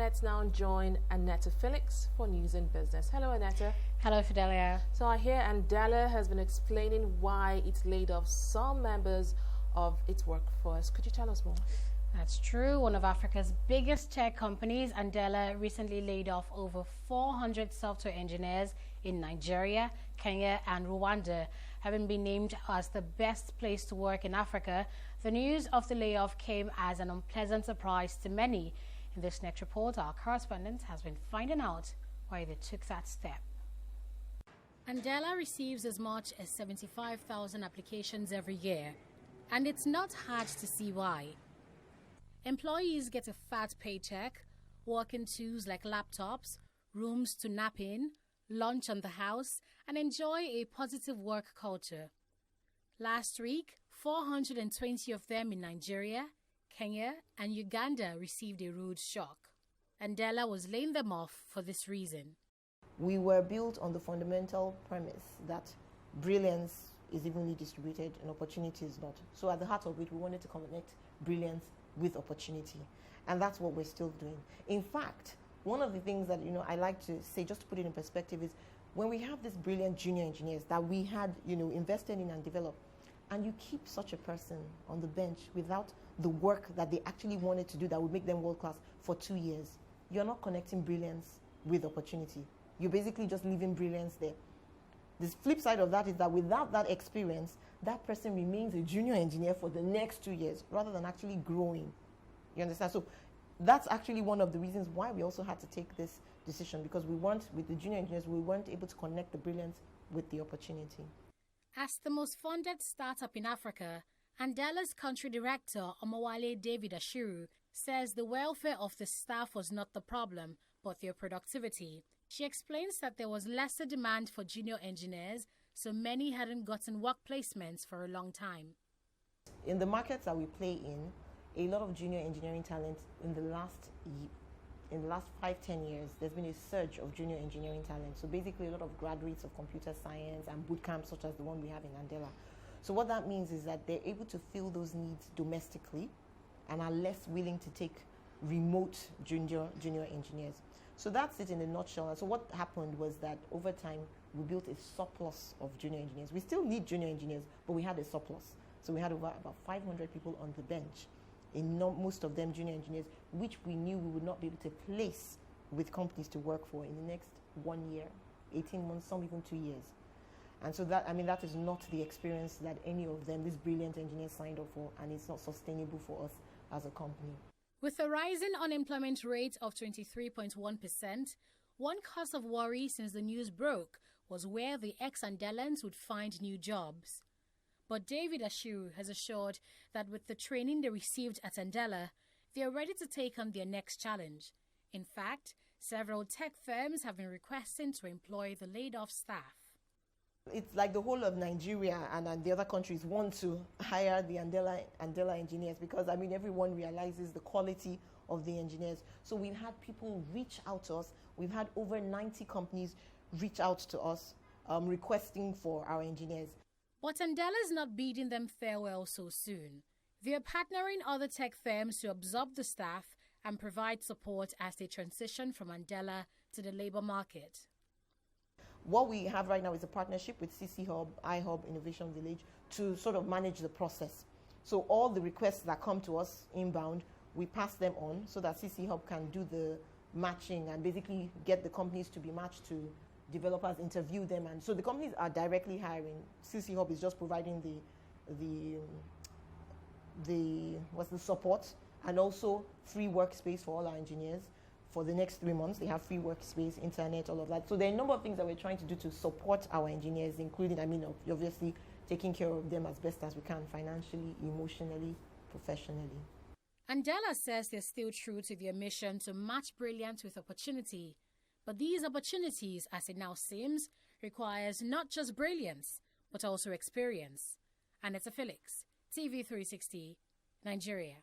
let's now join Annetta Felix for News and Business. Hello, Annetta. Hello, Fidelia. So I hear ANDELA has been explaining why it's laid off some members of its workforce. Could you tell us more? That's true. One of Africa's biggest tech companies, ANDELA, recently laid off over 400 software engineers in Nigeria, Kenya and Rwanda. Having been named as the best place to work in Africa, the news of the layoff came as an unpleasant surprise to many. In this next report, our correspondent has been finding out why they took that step. ANDELA receives as much as 75,000 applications every year, and it's not hard to see why. Employees get a fat paycheck, working tools like laptops, rooms to nap in, lunch on the house, and enjoy a positive work culture. Last week, 420 of them in Nigeria, Kenya, and Uganda received a rude shock. ANDELA was laying them off for this reason. We were built on the fundamental premise that brilliance is evenly distributed and opportunity is not. So at the heart of it, we wanted to connect brilliance with opportunity. And that's what we're still doing. In fact, one of the things that I like to say, just to put it in perspective, is when we have these brilliant junior engineers that we had invested in and developed, and you keep such a person on the bench without the work that they actually wanted to do that would make them world class for 2 years, you're not connecting brilliance with opportunity. You're basically just leaving brilliance there. The flip side of that is that without that experience, that person remains a junior engineer for the next 2 years rather than actually growing. You understand? So that's actually one of the reasons why we also had to take this decision, because with the junior engineers, we weren't able to connect the brilliance with the opportunity. As the most funded startup in Africa, ANDELA's country director, Omowale David Ashiru, says the welfare of the staff was not the problem, but their productivity. She explains that there was lesser demand for junior engineers, so many hadn't gotten work placements for a long time. In the markets that we play in, a lot of junior engineering talent in the last 5-10 years, there's been a surge of junior engineering talent. So basically a lot of graduates of computer science and boot camps such as the one we have in ANDELA. So what that means is that they're able to fill those needs domestically and are less willing to take remote junior engineers. So that's it in a nutshell. And so what happened was that over time, we built a surplus of junior engineers. We still need junior engineers, but we had a surplus. So we had about 500 people on the bench, most of them junior engineers, which we knew we would not be able to place with companies to work for in the next 1 year, 18 months, some even 2 years. And so that is not the experience that any of them, these brilliant engineers, signed up for, and it's not sustainable for us as a company. With a rising unemployment rate of 23.1%, one cause of worry since the news broke was where the ex-Andelans would find new jobs. But David Ashiru has assured that with the training they received at ANDELA, they are ready to take on their next challenge. In fact, several tech firms have been requesting to employ the laid-off staff. It's like the whole of Nigeria and the other countries want to hire the ANDELA engineers because, everyone realizes the quality of the engineers. So we've had people reach out to us. We've had over 90 companies reach out to us requesting for our engineers. But ANDELA is not bidding them farewell so soon. They are partnering other tech firms to absorb the staff and provide support as they transition from ANDELA to the labor market. What we have right now is a partnership with CC Hub, iHub, Innovation Village to sort of manage the process. So all the requests that come to us inbound, we pass them on so that CC Hub can do the matching and basically get the companies to be matched to developers, interview them. And so the companies are directly hiring. CC Hub is just providing the support and also free workspace for all our engineers. For the next 3 months, they have free workspace, internet, all of that. So there are a number of things that we're trying to do to support our engineers, including, obviously taking care of them as best as we can, financially, emotionally, professionally. ANDELA says they're still true to their mission to match brilliance with opportunity. But these opportunities, as it now seems, requires not just brilliance, but also experience. Annetta Felix, TV360, Nigeria.